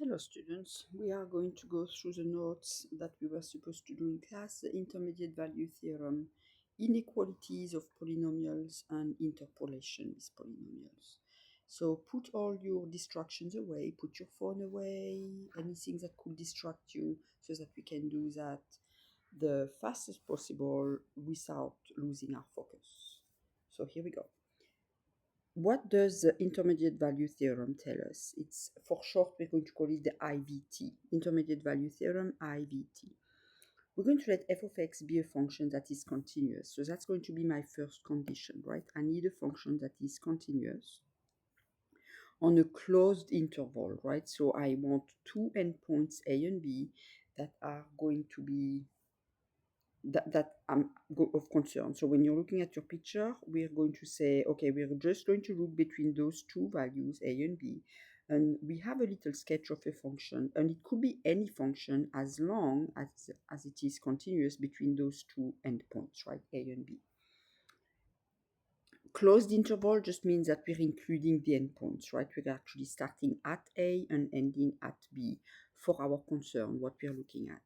Hello students, we are going to go through the notes that we were supposed to do in class, the intermediate value theorem, inequalities of polynomials, and interpolation with polynomials. So put all your distractions away, put your phone away, anything that could distract you, so that we can do that the fastest possible without losing our focus. So here we go. What does the intermediate value theorem tell us? It's, for short, we're going to call it the IVT, intermediate value theorem, IVT. We're going to let f of x be a function that is continuous. So that's going to be my first condition, right? I need a function that is continuous on a closed interval, right? So I want two endpoints a and b that are going to be of concern. So when you're looking at your picture, we're going to say, okay, we're just going to look between those two values, a and b, and we have a little sketch of a function, and it could be any function as long as it is continuous between those two endpoints, right, a and b. Closed interval just means that we're including the endpoints, right? We're actually starting at a and ending at b for our concern, what we're looking at.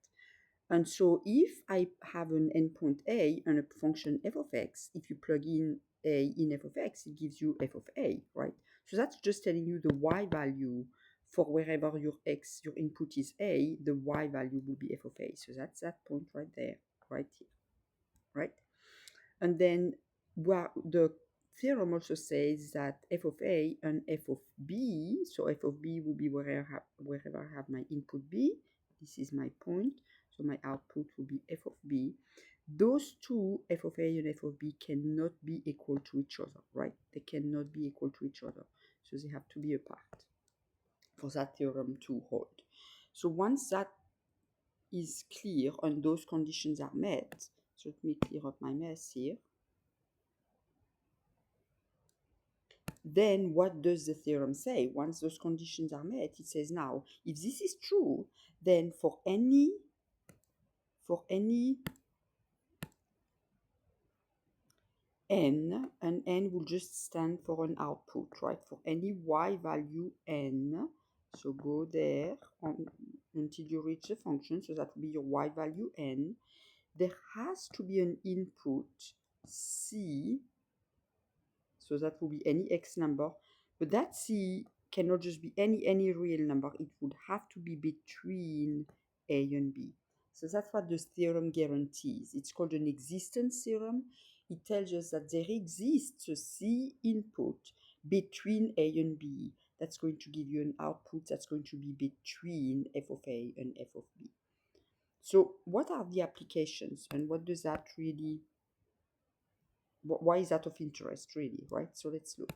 And so if I have an endpoint a and a function f of x, if you plug in a in f of x, it gives you f of a, right? So that's just telling you the y value for wherever your input is a, the y value will be f of a. So that's that point right there, right here, right? And then the theorem also says that f of a and f of b, so f of b will be wherever I have my input b, this is my point, so my output will be f of b. Those two, f of a and f of b, cannot be equal to each other, right? They cannot be equal to each other, so they have to be apart for that theorem to hold. So once that is clear and those conditions are met, so let me clear up my mess here. Then what does the theorem say? Once those conditions are met, it says now, if this is true, then for any n, and n will just stand for an output, right? For any y value n, so go there until you reach the function, so that will be your y value n. There has to be an input c, so that will be any x number, but that c cannot just be any real number. It would have to be between a and b. So that's what this theorem guarantees. It's called an existence theorem. It tells us that there exists a c input between a and b that's going to give you an output that's going to be between f of a and f of b. So what are the applications, and what does that really, why is that of interest really, right? So let's look.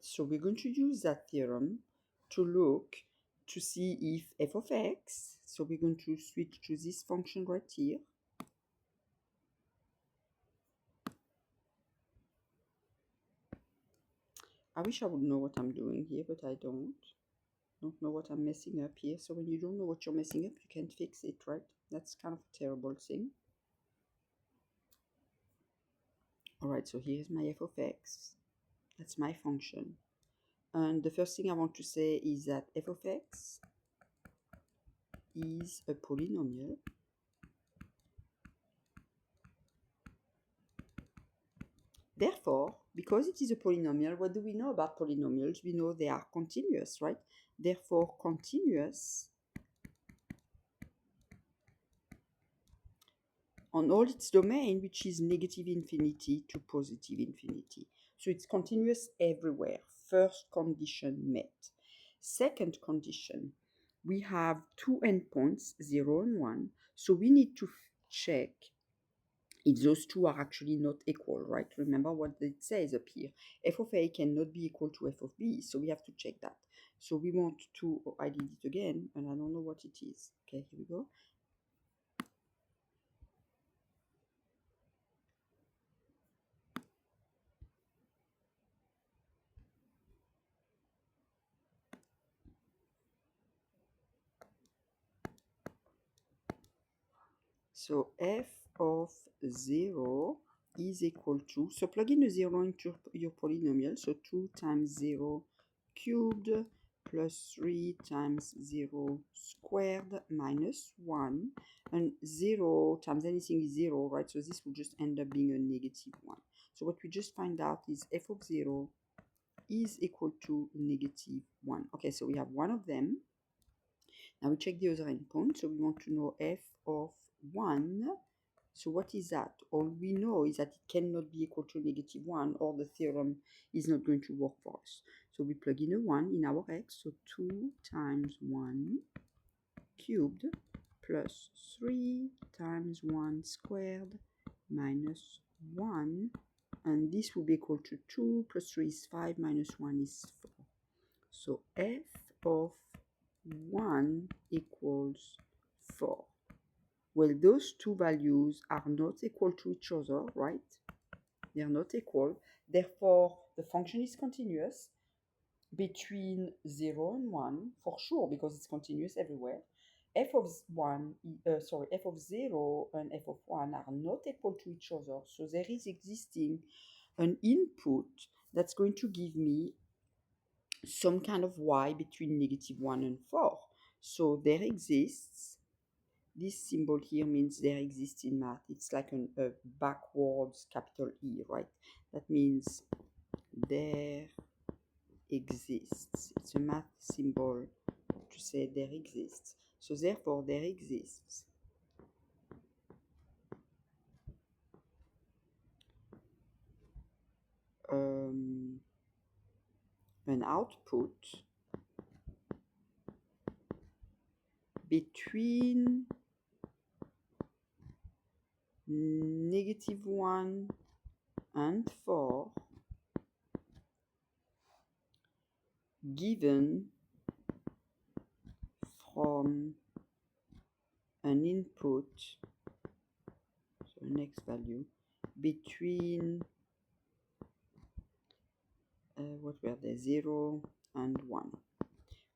So we're going to use that theorem to look to see if f of x, so we're going to switch to this function right here. I wish I would know what I'm doing here, but I don't know what I'm messing up here. So when you don't know what you're messing up, you can't fix it, right? That's kind of a terrible thing. All right, so here's my f of x. That's my function. And the first thing I want to say is that f of x is a polynomial. Therefore, because it is a polynomial, what do we know about polynomials? We know they are continuous, right? Therefore, continuous on all its domain, which is negative infinity to positive infinity. So it's continuous everywhere. First condition met. Second condition, we have two endpoints, 0 and 1. So we need to check if those two are actually not equal, right? Remember what it says up here. F of a cannot be equal to f of b, so we have to check that. So we want to, I did it again, and I don't know what it is. Okay, here we go. So f of 0 is equal to, so plug in a 0 into your polynomial, so 2 times 0 cubed plus 3 times 0 squared minus 1, and 0 times anything is 0, right? So this will just end up being a negative 1. So what we just find out is f of 0 is equal to negative 1. Okay, so we have one of them. Now we check the other endpoint. So we want to know f of 1. So what is that? All we know is that it cannot be equal to negative 1, or the theorem is not going to work for us. So we plug in a 1 in our x. So 2 times 1 cubed plus 3 times 1 squared minus 1. And this will be equal to 2 plus 3 is 5 minus 1 is 4. So f of 1 equals 4. Well, those two values are not equal to each other, right? They are not equal. Therefore, the function is continuous between 0 and 1, for sure, because it's continuous everywhere. F of 0 and f of 1 are not equal to each other. So there is existing an input that's going to give me some kind of y between negative 1 and 4. So there exists, this symbol here means there exists in math. It's like a backwards capital E, right? That means there exists. It's a math symbol to say there exists. So therefore there exists an output between negative 1 and 4 given from an input, so an x value, between what were they, 0 and 1.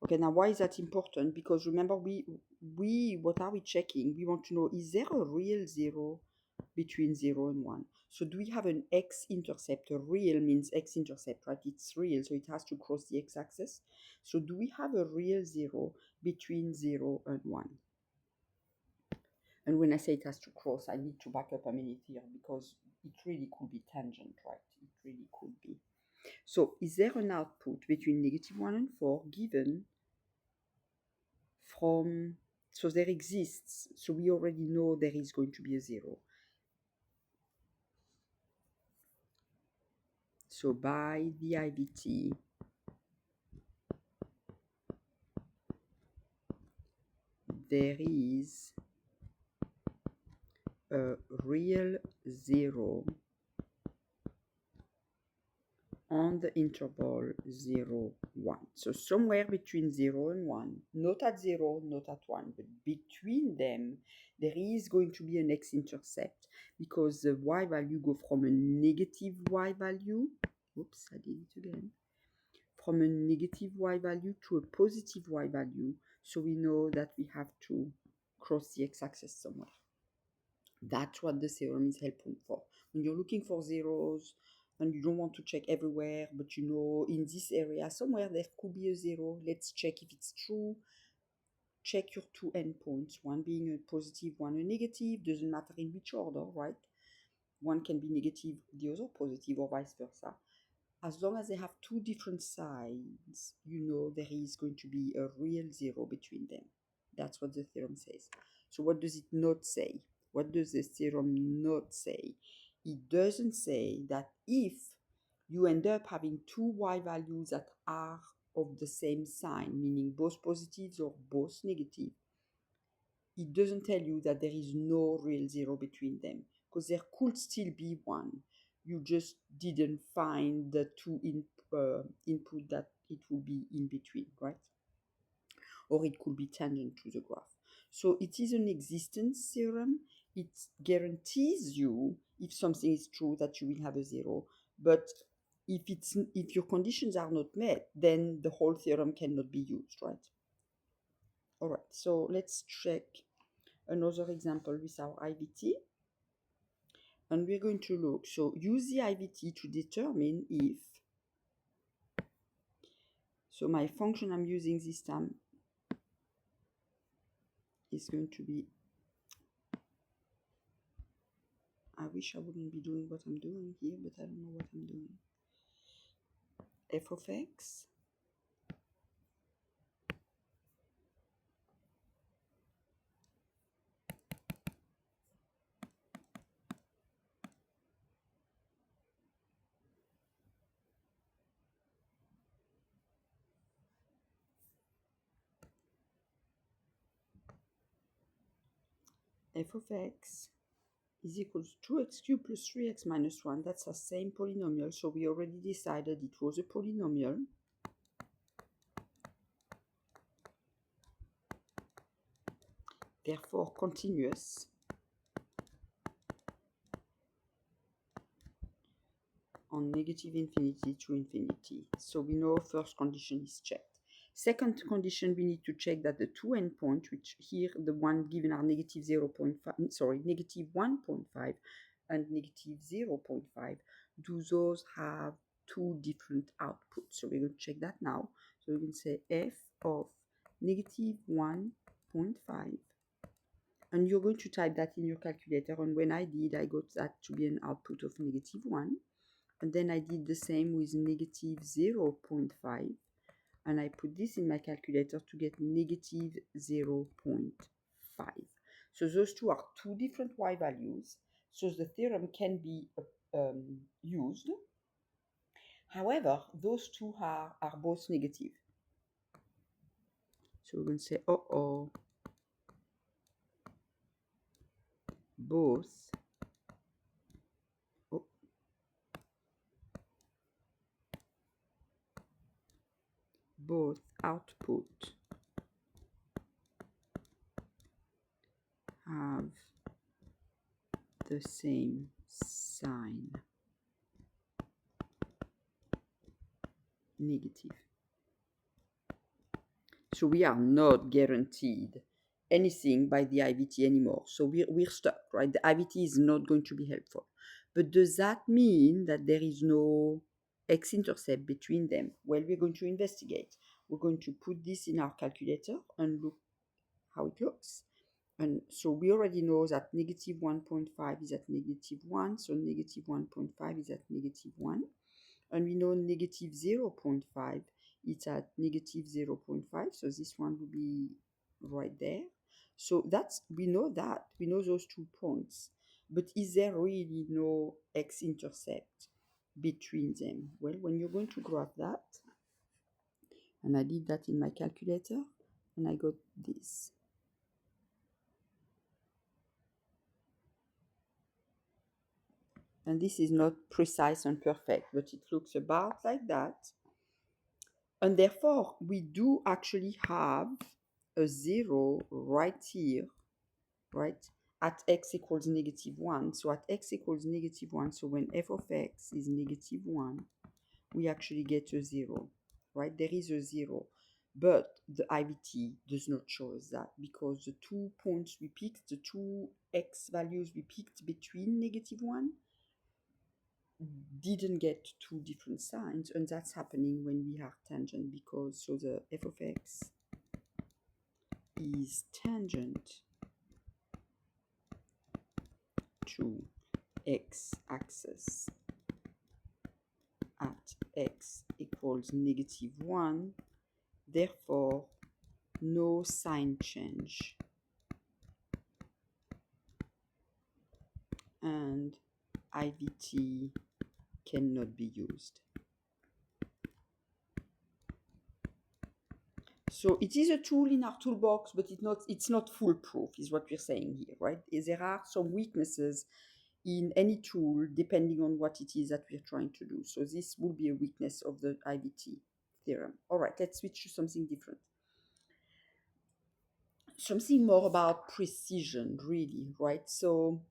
Okay, now why is that important? Because remember, what are we checking? We want to know, is there a real 0 between 0 and 1? So do we have an x-intercept? A real means x-intercept, right? It's real, so it has to cross the x-axis. So do we have a real 0 between 0 and 1? And when I say it has to cross, I need to back up a minute here, because it really could be tangent, right? It really could be. So is there an output between negative 1 and 4 given from, so there exists, so we already know there is going to be a 0. So by the IVT, there is a real 0 on the interval 0, 1. So somewhere between 0 and 1, not at 0, not at 1, but between them, there is going to be an x-intercept, because the y value go from a negative y value, oops, I did it again, from a negative y value to a positive y value. So we know that we have to cross the x-axis somewhere. That's what the theorem is helpful for. When you're looking for zeros and you don't want to check everywhere, but you know in this area somewhere there could be a 0, let's check if it's true. Check your two endpoints, one being a positive, one a negative, doesn't matter in which order, right? One can be negative, the other positive, or vice versa. As long as they have two different sides, you know there is going to be a real 0 between them. That's what the theorem says. So what does it not say? What does the theorem not say? It doesn't say that if you end up having two y values that are of the same sign, meaning both positives or both negative, it doesn't tell you that there is no real 0 between them, because there could still be one. You just didn't find the two input that it will be in between, right? Or it could be tangent to the graph. So it is an existence theorem. It guarantees you, if something is true, that you will have a 0. But if your conditions are not met, then the whole theorem cannot be used, right? All right, so let's check another example with our IVT. And we're going to look, so use the IVT to determine if, so my function I'm using this time is going to be, I wish I wouldn't be doing what I'm doing here, but I don't know what I'm doing. F of x is equals to 2x cubed plus 3x minus 1. That's the same polynomial, so we already decided it was a polynomial. Therefore, continuous on negative infinity to infinity. So we know first condition is checked. Second condition, we need to check that the two endpoints, which here the one given are negative 0.5, sorry, negative 1.5 and negative 0.5, do those have two different outputs? So we're going to check that now. So we can say f of negative 1.5, and you're going to type that in your calculator, and when I did, I got that to be an output of negative 1. And then I did the same with negative 0.5, and I put this in my calculator to get negative 0.5. So those two are two different y values, so the theorem can be used. However, those two are both negative. So we're going to say, both output have the same sign, negative. So we are not guaranteed anything by the IVT anymore. So we're stuck, right? The IVT is not going to be helpful. But does that mean that there is no x-intercept between them? Well, we're going to investigate. We're going to put this in our calculator and look how it looks. And so we already know that negative 1.5 is at negative 1, so negative 1.5 is at negative 1. And we know negative 0.5 is at negative 0.5, so this one will be right there. So we know those 2 points. But is there really no x-intercept between them? Well, when you're going to graph that, and I did that in my calculator, and I got this. And this is not precise and perfect, but it looks about like that. And therefore, we do actually have a 0 right here, right, at x equals negative 1. So at x equals negative 1, so when f of x is negative 1, we actually get a 0, right? There is a 0. But the IVT does not show us that, because the 2 points we picked, the 2 x values we picked between negative 1, didn't get 2 different signs, and that's happening when we are tangent, because so the f of x is tangent to x-axis at x equals negative 1, therefore no sign change, and IVT cannot be used. So it is a tool in our toolbox, but it's not foolproof, is what we're saying here, right? There are some weaknesses in any tool depending on what it is that we're trying to do. So this will be a weakness of the IVT theorem. All right, let's switch to something different. Something more about precision, really, right? So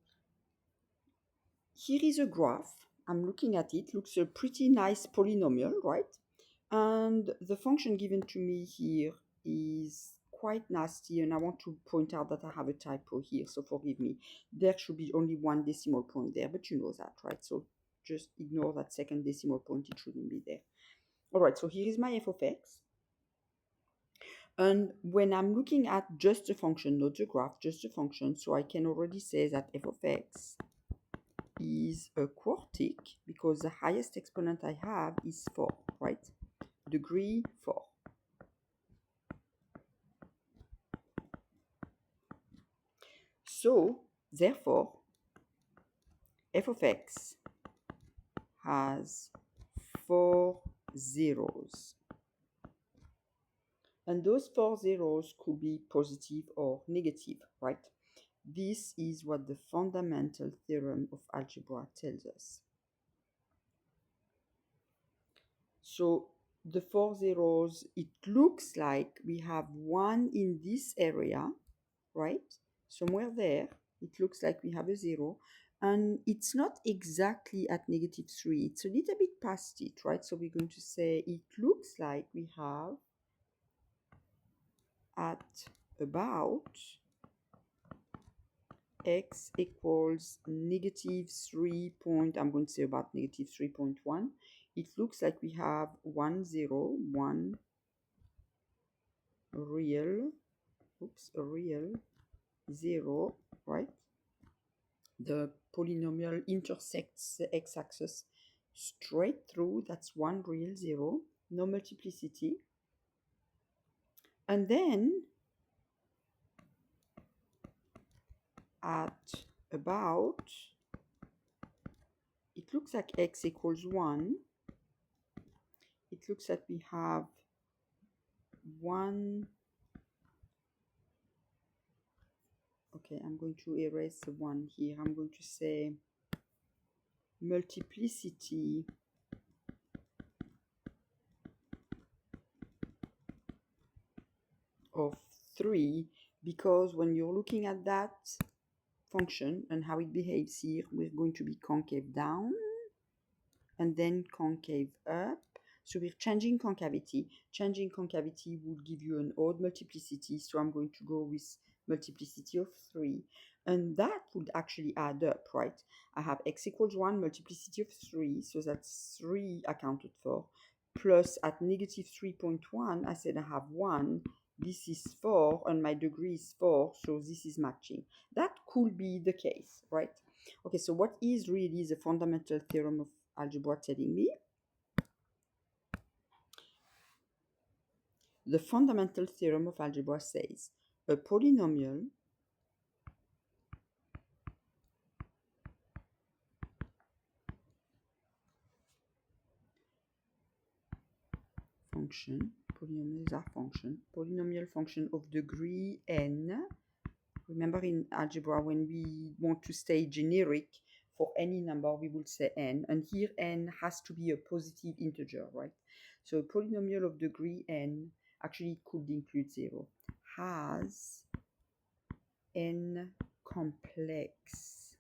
here is a graph. I'm looking at it. Looks a pretty nice polynomial, right? And the function given to me here is quite nasty, and I want to point out that I have a typo here, so forgive me. There should be only one decimal point there, but you know that, right? So just ignore that second decimal point, it shouldn't be there. All right, so here is my f of x. And when I'm looking at just the function, not the graph, just the function, so I can already say that f of x is a quartic because the highest exponent I have is 4, right? Degree 4. So, therefore, f of x has 4 zeros. And those 4 zeros could be positive or negative, right? This is what the fundamental theorem of algebra tells us. So the 4 zeros, it looks like we have one in this area, right? Somewhere there, it looks like we have a 0. And it's not exactly at -3. It's a little bit past it, right? So we're going to say it looks like we have at about x equals -3 point, I'm going to say about -3.1. It looks like we have 1 0, 1 real, a real 0, right? The polynomial intersects the x-axis straight through, that's 1 real 0, no multiplicity. And then at about, it looks like x equals 1. It looks like we have 1. Okay, I'm going to erase the 1 here. I'm going to say multiplicity of 3, because when you're looking at that function and how it behaves here, we're going to be concave down and then concave up. So we're changing concavity. Changing concavity would give you an odd multiplicity, so I'm going to go with multiplicity of 3. And that would actually add up, right? I have x equals 1, multiplicity of 3, so that's 3 accounted for, plus at -3.1, I said I have 1, this is 4, and my degree is 4, so this is matching. That could be the case, right? Okay, so what is really the fundamental theorem of algebra telling me? The fundamental theorem of algebra says a polynomial function, polynomials are function, polynomial function of degree n. Remember in algebra, when we want to stay generic for any number, we will say n, and here n has to be a positive integer, right? So a polynomial of degree n, actually it could include 0, has n complex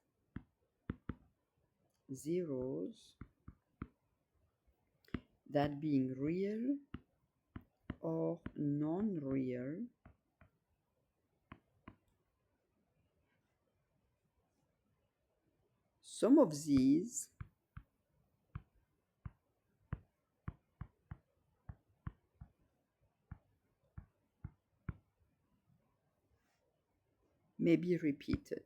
zeros, that being real or non-real, some of these may be repeated.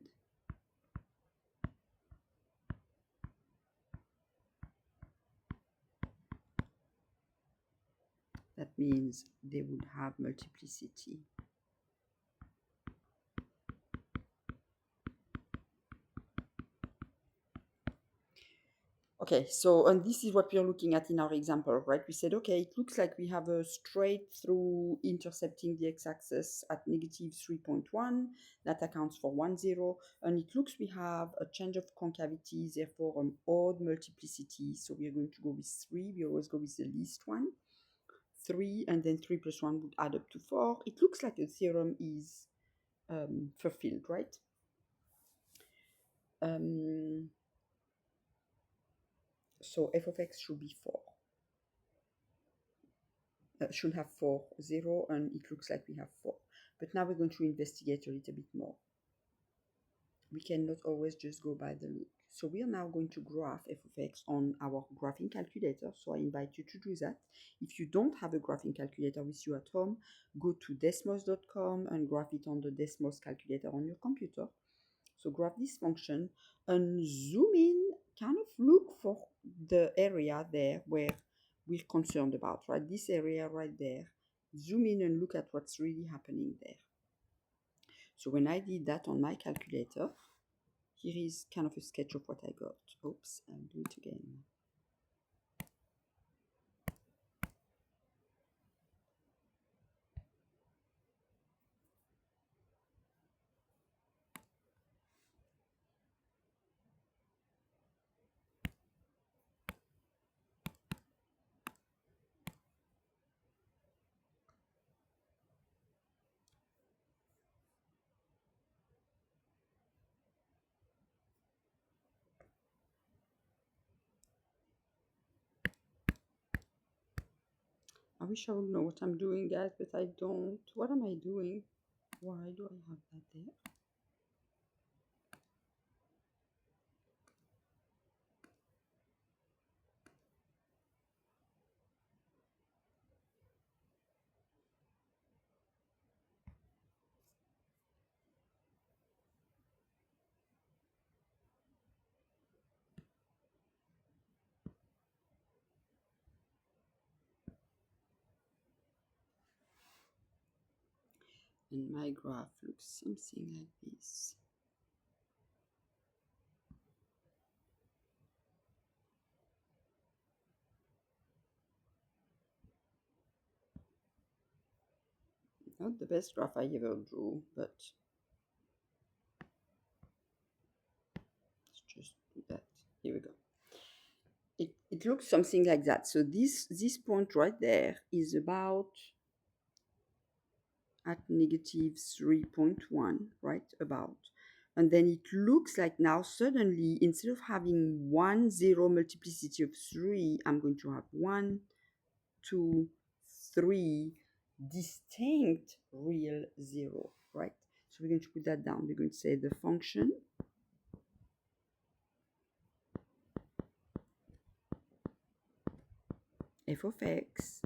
That means they would have multiplicity. Okay, so, and this is what we're looking at in our example, right? We said, okay, it looks like we have a straight through intercepting the x-axis at -3.1. That accounts for 1 0. And it looks we have a change of concavity, therefore an odd multiplicity. So we're going to go with 3. We always go with the least one. 3, and then 3 plus 1 would add up to 4. It looks like the theorem is fulfilled, right? So f of x should be 4. Should have 4, 0, and it looks like we have 4. But now we're going to investigate a little bit more. We cannot always just go by the look. So we are now going to graph f of x on our graphing calculator. So I invite you to do that. If you don't have a graphing calculator with you at home, go to desmos.com and graph it on the Desmos calculator on your computer. So graph this function and zoom in, kind of look for the area there where we're concerned about, right? This area right there. Zoom in and look at what's really happening there. So when I did that on my calculator, here is kind of a sketch of what I got. Oops, I'll do it again. I wish I would know what I'm doing, guys, but I don't. What am I doing? Why do I have that there? And my graph looks something like this. Not the best graph I ever drew, but let's just do that. Here we go. It looks something like that. So this point right there is about at negative 3.1, right? About. And then it looks like now suddenly, instead of having 1, 0 multiplicity of 3, I'm going to have 1, 2, 3 distinct real 0, right? So we're going to put that down. We're going to say the function f of x,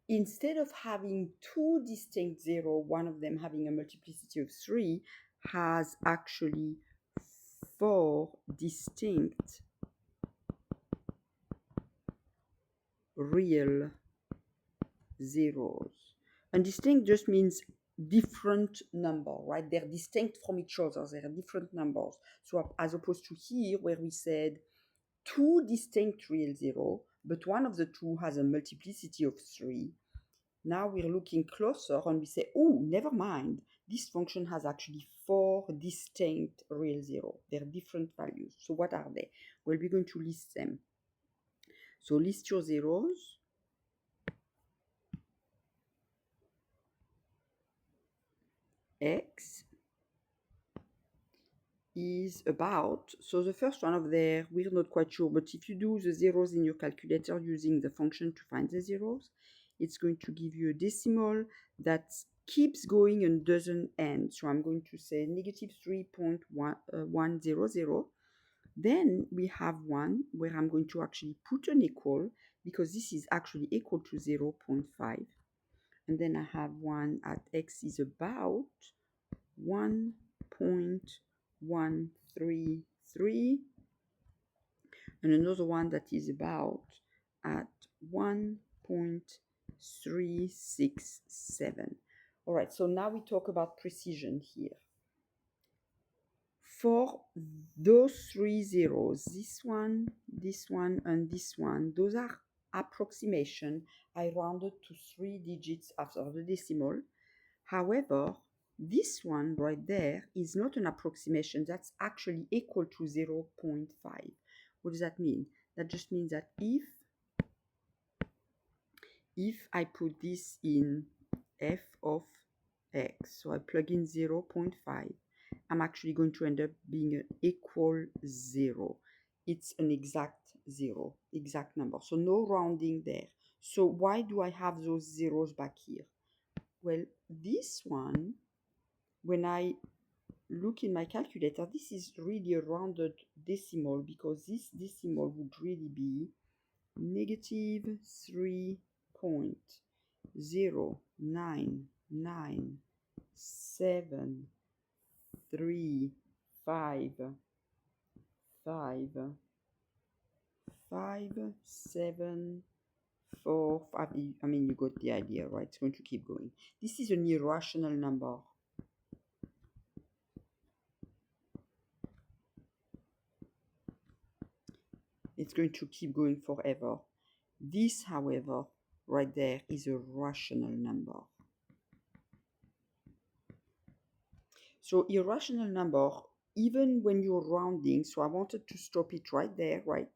instead of having two distinct 0, one of them having a multiplicity of 3, has actually 4 distinct real zeros. And distinct just means different number, right? They're distinct from each other. They're different numbers. So as opposed to here where we said two distinct real zero, but one of the two has a multiplicity of 3. Now we're looking closer and we say, oh, never mind. This function has actually 4 distinct real zero. They're different values. So what are they? Well, we're going to list them. So list your zeros. X is about, so the first one of there, we're not quite sure, but if you do the zeros in your calculator using the function to find the zeros, it's going to give you a decimal that keeps going and doesn't end. So I'm going to say negative 3.100. Then we have one where I'm going to actually put an equal because this is actually equal to 0.5. And then I have one at x is about 1.133 and another one that is about at 1.367. All right, so now we talk about precision here. For those 3 zeros, this one, and this one, those are approximation. I rounded to 3 digits after the decimal. However, this one right there is not an approximation. That's actually equal to 0.5. What does that mean? That just means that if I put this in f of x, so I plug in 0.5, I'm actually going to end up being an equal 0. It's an exact 0, exact number. So no rounding there. So why do I have those zeros back here? Well, this one, when I look in my calculator, this is really a rounded decimal because this decimal would really be negative 3.99973555745. I mean, you got the idea, right? It's going to keep going. This is an irrational number. It's going to keep going forever. This, however, right there is a rational number. So irrational number, even when you're rounding, so I wanted to stop it right there, right?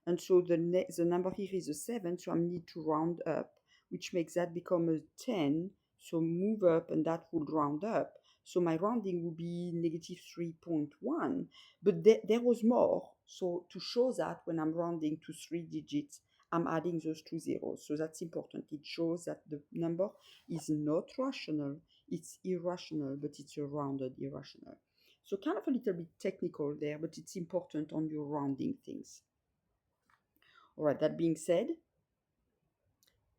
And so the number here is a 7, so I need to round up, which makes that become a 10. So move up, and that would round up. So my rounding would be negative 3.1. But there was more. So to show that when I'm rounding to 3 digits, I'm adding those two zeros. So that's important. It shows that the number is not rational. It's irrational, but it's a rounded irrational. So kind of a little bit technical there, but it's important on your rounding things. All right, that being said,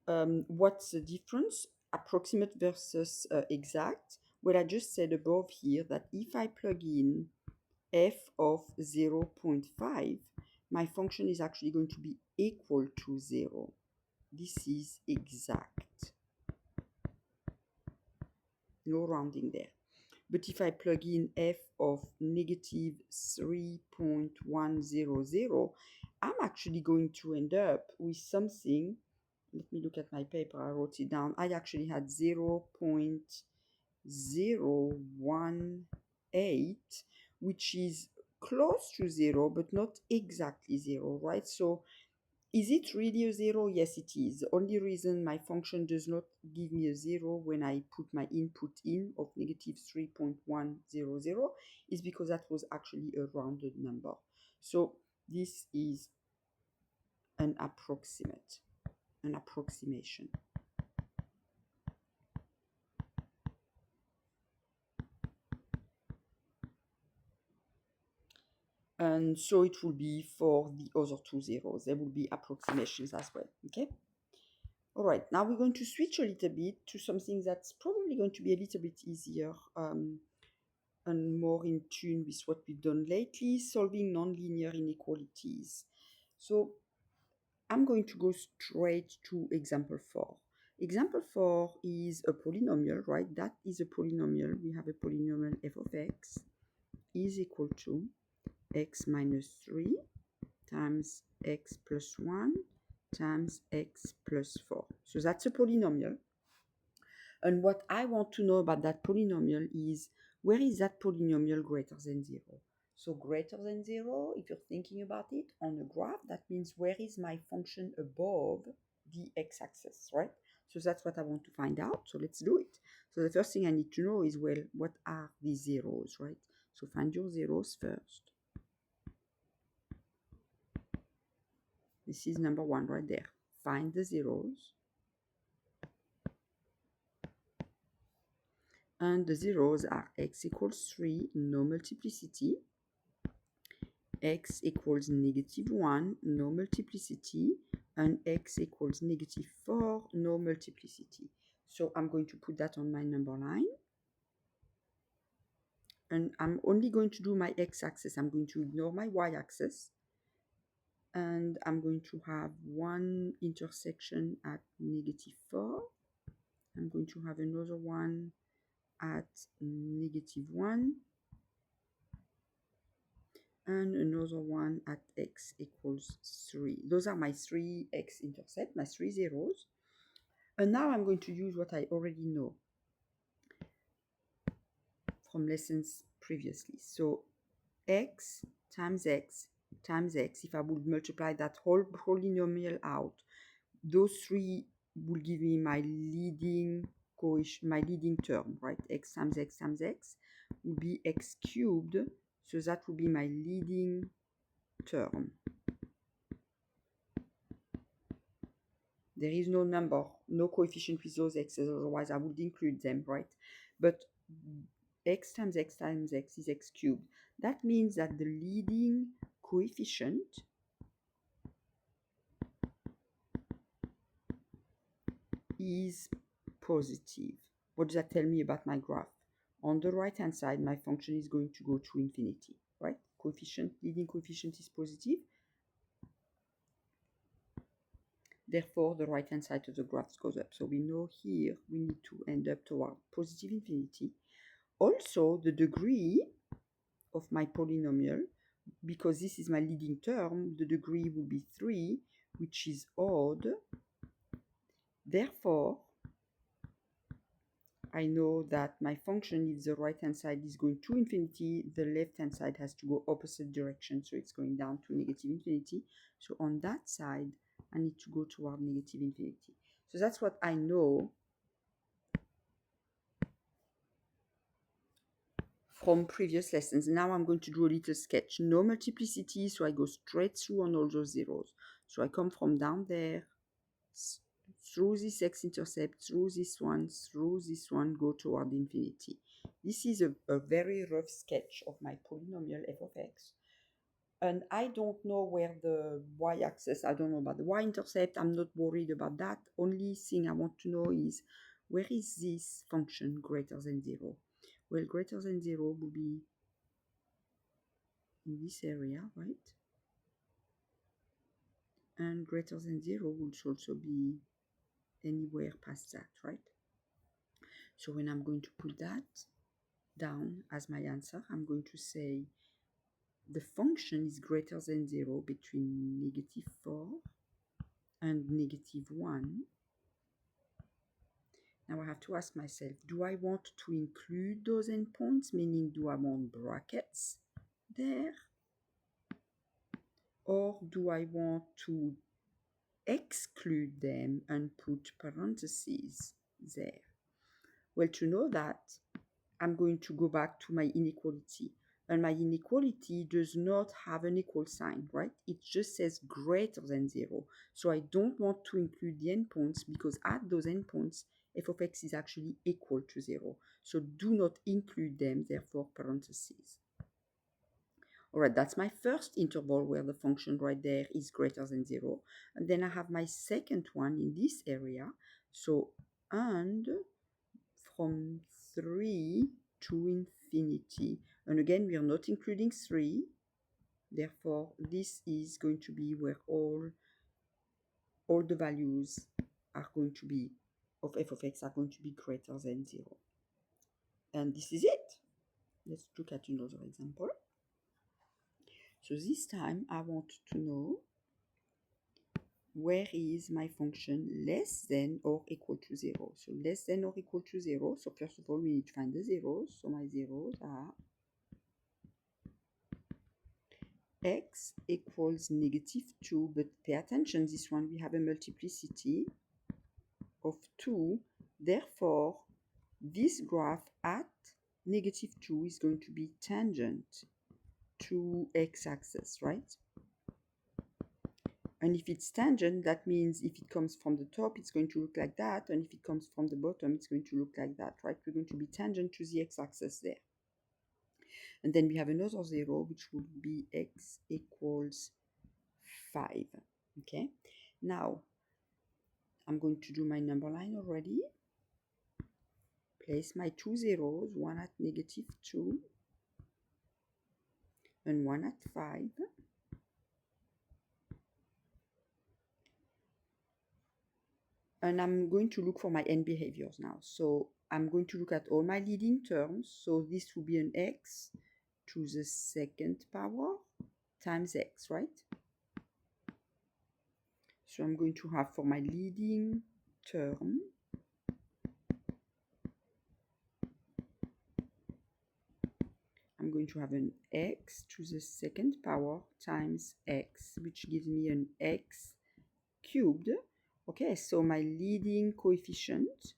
what's the difference? Approximate versus exact. Well, I just said above here that if I plug in f of 0.5, my function is actually going to be equal to 0. This is exact. No rounding there. But if I plug in f of negative 3.100, I'm actually going to end up with something. Let me look at my paper. I wrote it down. I actually had 0.018, which is close to 0, but not exactly 0, right? So is it really a 0? Yes, it is. The only reason my function does not give me a 0 when I put my input in of negative 3.100 is because that was actually a rounded number. So this is an approximation. And so it will be for the other two zeros. There will be approximations as well, okay? All right, now we're going to switch a little bit to something that's probably going to be a little bit easier and more in tune with what we've done lately, solving nonlinear inequalities. So I'm going to go straight to example 4. Example 4 is a polynomial, right? That is a polynomial. We have a polynomial f of x is equal to x minus 3 times x plus 1 times x plus 4. So that's a polynomial. And what I want to know about that polynomial is, where is that polynomial greater than 0? So greater than 0, if you're thinking about it on a graph, that means where is my function above the x-axis, right? So that's what I want to find out. So let's do it. So the first thing I need to know is, well, what are the zeros, right? So find your zeros first. This is number 1 right there. Find the zeros. And the zeros are x equals 3, no multiplicity. X equals negative 1, no multiplicity. And x equals negative 4, no multiplicity. So I'm going to put that on my number line. And I'm only going to do my x-axis. I'm going to ignore my y-axis. And I'm going to have one intersection at negative 4. I'm going to have another one at negative 1. And another one at x equals 3. Those are my 3 x-intercept, my 3 zeros. And now I'm going to use what I already know from lessons previously. So x times x times x, if I would multiply that whole polynomial out, those 3 will give me my leading term, right? X times x times x will be x cubed. So that will be my leading term. There is no number, no coefficient with those x's, otherwise I would include them, right? But x times x times x is x cubed. That means that the leading coefficient is positive. What does that tell me about my graph? On the right hand side, my function is going to go to infinity, right? Leading coefficient is positive. Therefore, the right hand side of the graph goes up. So we know here we need to end up toward positive infinity. Also, the degree of my polynomial, because this is my leading term, the degree will be 3, which is odd. Therefore, I know that my function, if the right hand side is going to infinity, the left hand side has to go opposite direction, so it's going down to negative infinity. So on that side, I need to go toward negative infinity. So that's what I know from previous lessons. Now I'm going to draw a little sketch. No multiplicity, so I go straight through on all those zeros. So I come from down there, through this x-intercept, through this one, go toward infinity. This is a very rough sketch of my polynomial f of x. And I don't know where the y-axis, I don't know about the y-intercept, I'm not worried about that. Only thing I want to know is, where is this function greater than 0? Well, greater than 0 will be in this area, right? And greater than 0 would also be anywhere past that, right? So when I'm going to put that down as my answer, I'm going to say the function is greater than 0 between negative 4 and negative 1. Now I have to ask myself, do I want to include those endpoints, meaning do I want brackets there? Or do I want to exclude them and put parentheses there? Well, to know that, I'm going to go back to my inequality. And my inequality does not have an equal sign, right? It just says greater than 0. So I don't want to include the endpoints because at those endpoints, f of x is actually equal to 0. So do not include them, therefore parentheses. All right, that's my first interval where the function right there is greater than 0. And then I have my second one in this area. So, and from 3 to infinity. And again, we are not including 3. Therefore, this is going to be where all the values are going to be of f of x are going to be greater than 0. And this is it. Let's look at another example. So this time I want to know where is my function less than or equal to 0. So less than or equal to 0. So first of all, we need to find the zeros. So my zeros are x equals negative 2, but pay attention, this one we have a multiplicity of 2. Therefore, this graph at negative 2 is going to be tangent to x-axis, right? And if it's tangent, that means if it comes from the top, it's going to look like that. And if it comes from the bottom, it's going to look like that, right? We're going to be tangent to the x-axis there. And then we have another 0, which would be x equals 5. Okay, now I'm going to do my number line already. Place my two zeros, one at negative 2 and one at 5. And I'm going to look for my end behaviors now. So I'm going to look at all my leading terms. So this will be an x to the second power times x, right? So I'm going to have for my leading term I'm going to have an x to the second power times x, which gives me an x cubed. Okay, so my leading coefficient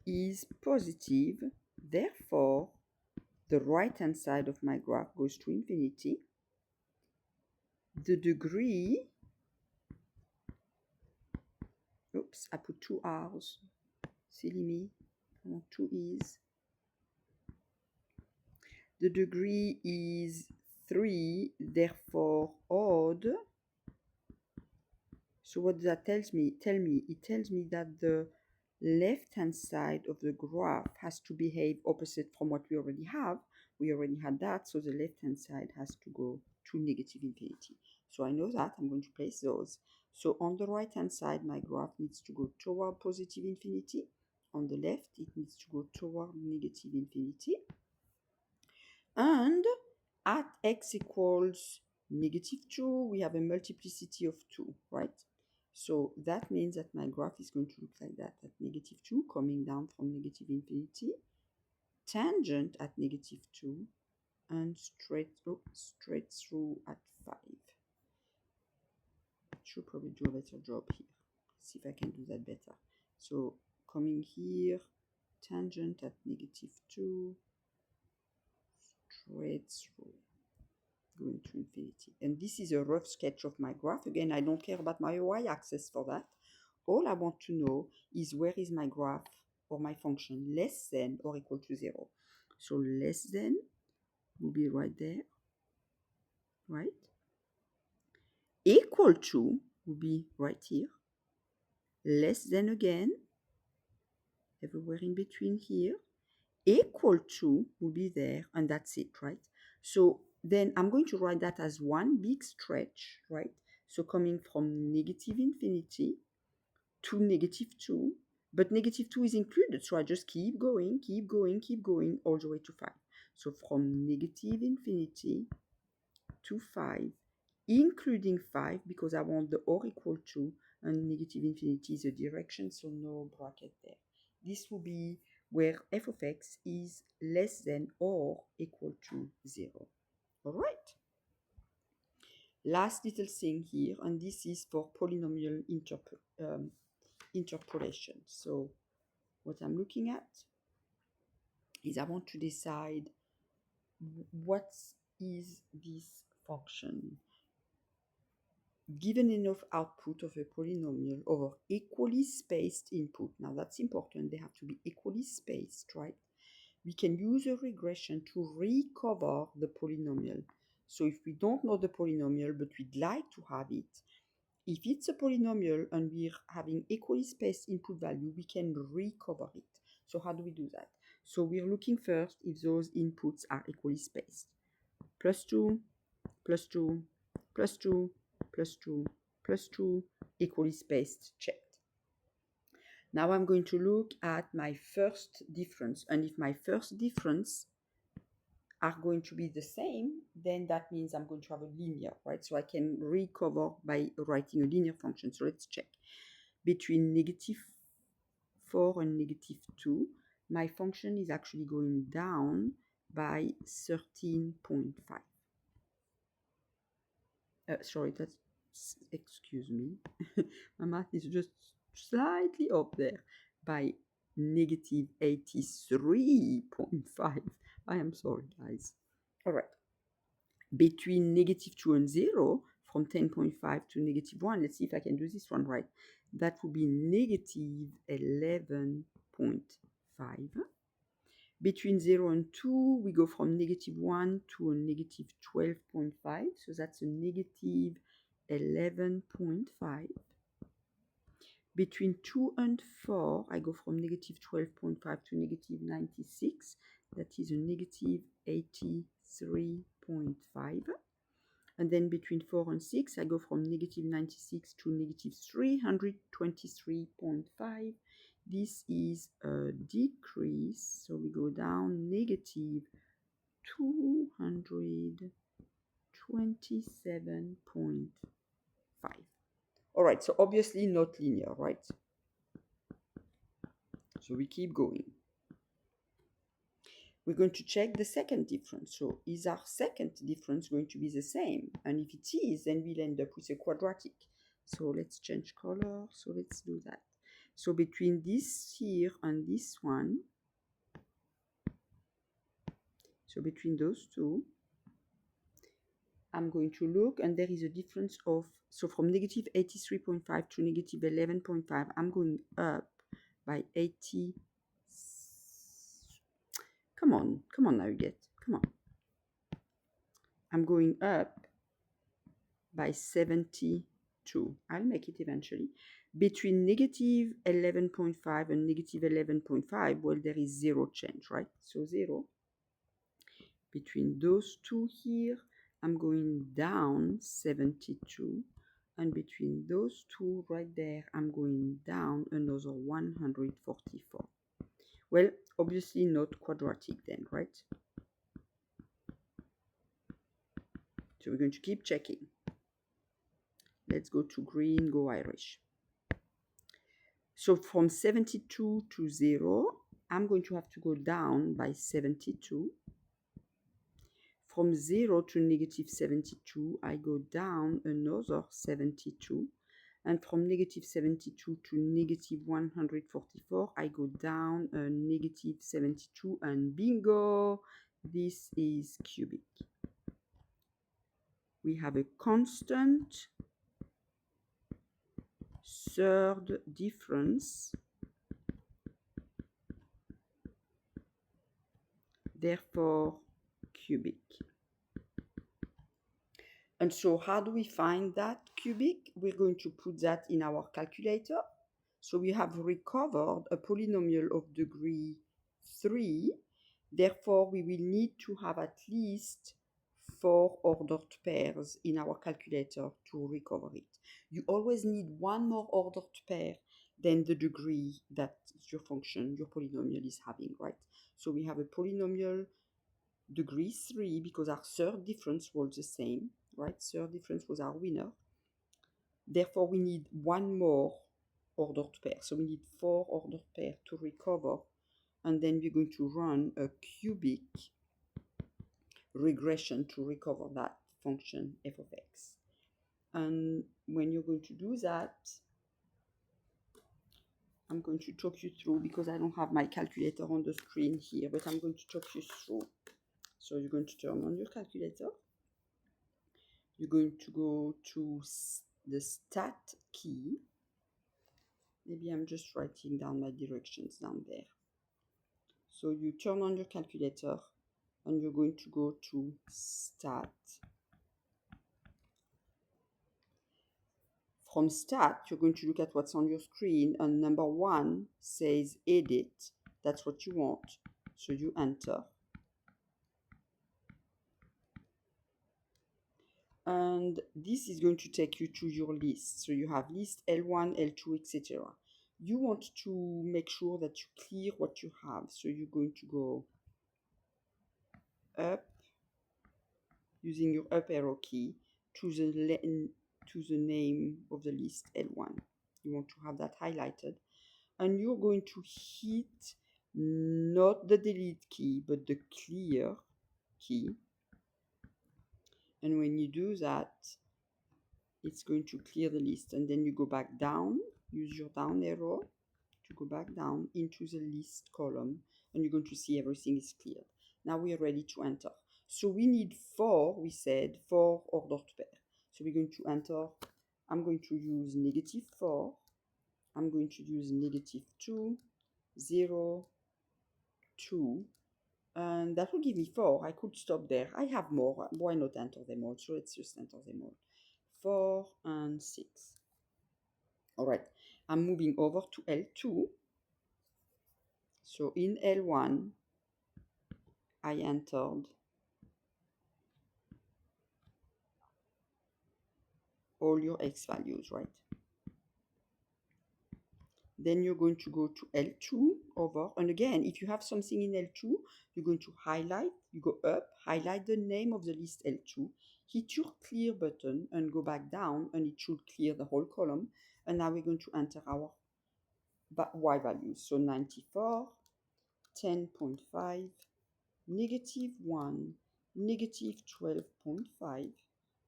is positive. Therefore, the right-hand side of my graph goes to infinity. The degree, oops, I put 2 R's, silly me, I want 2 E's. The degree is 3, therefore odd. So what does that tell me? It tells me that the left-hand side of the graph has to behave opposite from what we already have. We already had that, so the left-hand side has to go to negative infinity. So I know that. I'm going to place those. So on the right-hand side, my graph needs to go toward positive infinity. On the left, it needs to go toward negative infinity. And at x equals -2, we have a multiplicity of 2, right? So that means that my graph is going to look like that, at -2 coming down from negative infinity, tangent at -2, and straight through at 5. Should probably do a better job here. See if I can do that better. So coming here, tangent at -2, straight through, going to infinity. And this is a rough sketch of my graph. Again, I don't care about my y-axis for that. All I want to know is where is my graph or my function less than or equal to 0. So less than will be right there, right? Equal to will be right here. Less than again, everywhere in between here. Equal to will be there, and that's it, right? So then I'm going to write that as one big stretch, right? So coming from negative infinity to -2, but -2 is included, so I just keep going all the way to 5. So from negative infinity to 5, including 5, because I want the or equal to, and negative infinity is a direction, so no bracket there. This will be where f of x is less than or equal to 0. All right. Last little thing here, and this is for polynomial interpolation. So what I'm looking at is I want to decide what is this function. Given enough output of a polynomial over equally spaced input. Now that's important, they have to be equally spaced, right? We can use a regression to recover the polynomial. So if we don't know the polynomial, but we'd like to have it, if it's a polynomial and we're having equally spaced input value, we can recover it. So how do we do that? So we're looking first if those inputs are equally spaced. +2, +2, +2, +2, +2, equally spaced, checked. Now I'm going to look at my first difference, and if my first difference are going to be the same, then that means I'm going to have a linear, right? So I can recover by writing a linear function. So let's check. Between -4 and -2, my function is actually going down by 13.5. Sorry, that's, excuse me. My math is just slightly up there by -83.5. I am sorry, guys. All right. Between -2 and 0, from 10.5 to -1, let's see if I can do this one right. That would be -11.5. Between 0 and 2, we go from -1 to a -12.5, so that's a -11.5. Between 2 and 4, I go from -12.5 to -96, that is a -83.5. And then between 4 and 6, I go from -96 to -323.5. This is a decrease, so we go down -227.5. All right, so obviously not linear, right? So we keep going. We're going to check the second difference. So is our second difference going to be the same? And if it is, then we'll end up with a quadratic. So let's change color. So let's do that. So between this here and this one, So between those two, I'm going to look, and there is a difference of, so from negative 83.5 to negative 11.5, I'm going up by 80. Come on now, you get, come on. I'm going up by 72. I'll make it eventually. Between negative 11.5 and negative 11.5, well, there is zero change, right? So 0. Between those two here, I'm going down 72. And between those two right there, I'm going down another 144. Well, obviously not quadratic then, right? So we're going to keep checking. Let's go to green, go Irish. So from 72 to 0, I'm going to have to go down by 72. From 0 to negative 72, I go down another 72. And from negative 72 to negative 144, I go down a negative 72. And bingo, this is cubic. We have a constant third difference, therefore cubic. And so how do we find that cubic? We're going to put that in our calculator. So we have recovered a polynomial of degree 3. Therefore, we will need to have at least 4 ordered pairs in our calculator to recover it. You always need one more ordered pair than the degree that your function, your polynomial is having, right? So we have a polynomial degree 3 because our third difference was the same, right? Third difference was our winner. Therefore, we need one more ordered pair. So we need 4 ordered pairs to recover. And then we're going to run a cubic regression to recover that function f of x. And when you're going to do that, I'm going to talk you through, because I don't have my calculator on the screen here, but I'm going to talk you through. So you're going to turn on your calculator. You're going to go to the stat key. Maybe I'm just writing down my directions down there. So you turn on your calculator and you're going to go to stat. From stat, you're going to look at what's on your screen, and number 1 says edit. That's what you want. So you enter. And this is going to take you to your list. So you have list L1, L2, etc. You want to make sure that you clear what you have. So you're going to go up using your up arrow key to the name of the list L1. You want to have that highlighted. And you're going to hit not the delete key, but the clear key. And when you do that, it's going to clear the list. And then you go back down, use your down arrow to go back down into the list column, and you're going to see everything is cleared. Now we are ready to enter. So we need 4, we said, 4 ordered pair. So we're going to enter. I'm going to use negative 4. I'm going to use negative 2, 0, 2. And that will give me 4. I could stop there. I have more. Why not enter them all? So let's just enter them all. 4 and 6. All right. I'm moving over to L2. So in L1, I entered all your x values, right? Then you're going to go to L2 over. And again, if you have something in L2, you're going to highlight. You go up, highlight the name of the list L2, hit your clear button and go back down, and it should clear the whole column. And now we're going to enter our y values. So 94, 10.5, negative 1, negative 12.5,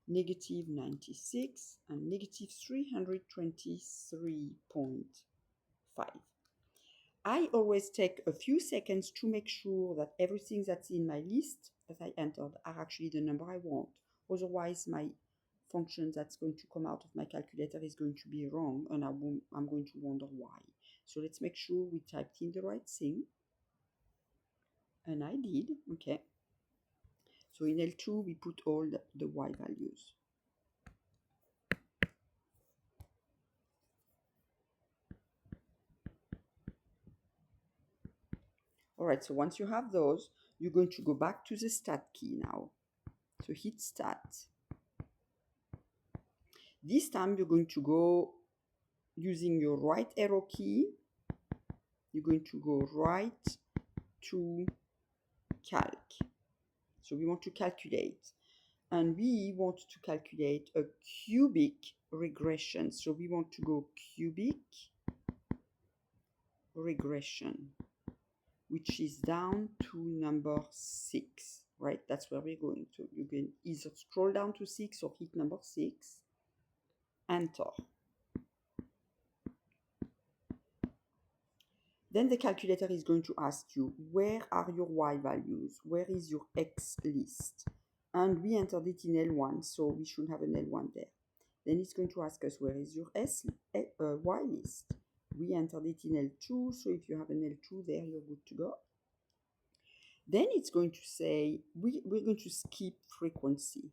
negative 96, and negative 323.5. I always take a few seconds to make sure that everything that's in my list that I entered are actually the number I want. Otherwise, my function that's going to come out of my calculator is going to be wrong, and I'm going to wonder why. So let's make sure we typed in the right thing. And I did, okay. So in L2, we put all the y values. All right, so once you have those, you're going to go back to the stat key now. So hit stat. This time you're going to go using your right arrow key. You're going to go right to calc. So we want to calculate. And we want to calculate a cubic regression. So we want to go cubic regression, which is down to number 6, right? That's where we're going. So you can either scroll down to 6 or hit number 6, enter. Then the calculator is going to ask you, where are your y values? Where is your x list? And we entered it in L1, so we should have an L1 there. Then it's going to ask us, where is your y list? We entered it in L2, so if you have an L2 there, you're good to go. Then it's going to say, we're going to skip frequency.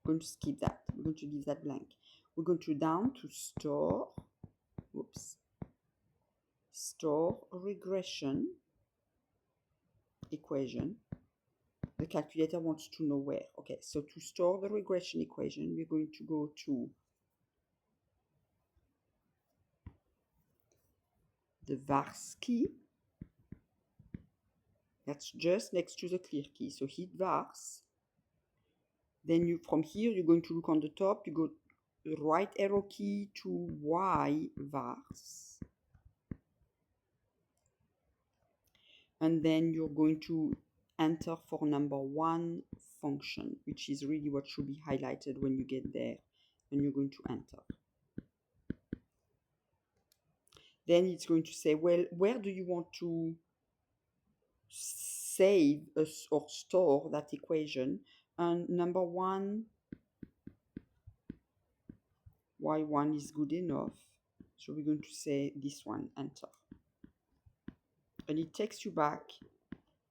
We're going to skip that. We're going to leave that blank. We're going to down to store, store regression equation. The calculator wants to know where. Okay, so to store the regression equation, we're going to go to the vars key. That's just next to the clear key. So hit vars. Then from here, you're going to look on the top. You go right arrow key to y vars. And then you're going to enter for number 1 function, which is really what should be highlighted when you get there. And you're going to enter. Then it's going to say, well, where do you want to save or store that equation? And number 1, y1 is good enough. So we're going to say this one, enter. And it takes you back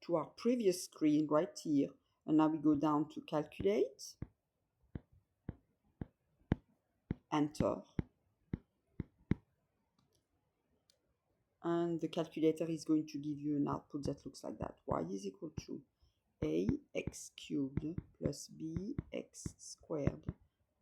to our previous screen right here. And now we go down to calculate, enter. And the calculator is going to give you an output that looks like that. Y is equal to ax cubed plus bx squared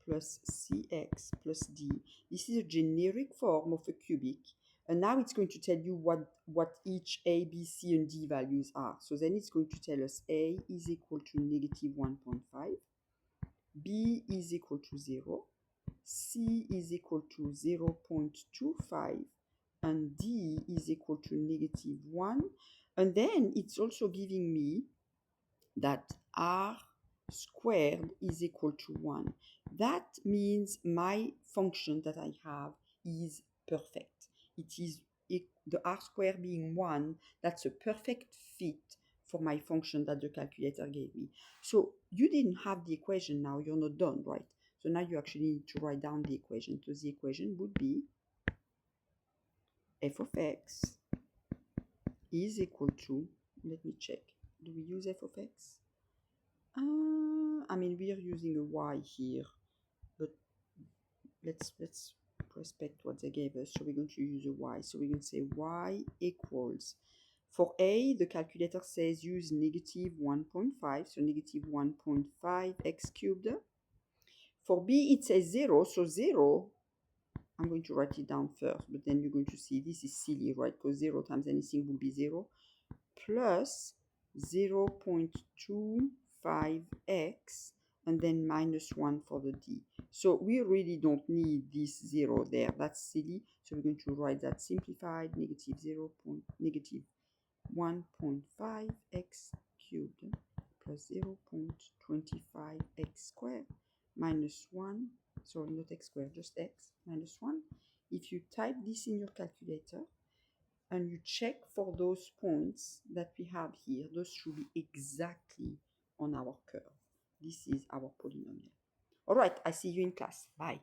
plus cx plus d. This is a generic form of a cubic. And now it's going to tell you what each a, b, c, and d values are. So then it's going to tell us a is equal to negative 1.5, b is equal to 0, c is equal to 0.25, and d is equal to negative 1. And then it's also giving me that r squared is equal to 1. That means my function that I have is perfect. It is the r squared being 1, that's a perfect fit for my function that the calculator gave me. So you didn't have the equation now, you're not done, right? So now you actually need to write down the equation. So the equation would be f of x is equal to, let me check, do we use f of x? I mean, we are using a y here, but let's respect what they gave us. So we're going to use a y. So we're going to say y equals, for a, the calculator says use negative 1.5, so negative 1.5 x cubed. For b, it says 0, so 0, I'm going to write it down first, but then you're going to see this is silly, right? Because 0 times anything will be 0, plus 0.25x, and then minus 1 for the d. So we really don't need this 0 there. That's silly. So we're going to write that simplified, negative 1.5x cubed plus 0.25x squared minus 1, sorry, not x squared, just x, minus 1 if you type this in your calculator and you check for those points that we have here, those should be exactly on our curve. This is our polynomial. All right, I see you in class. Bye.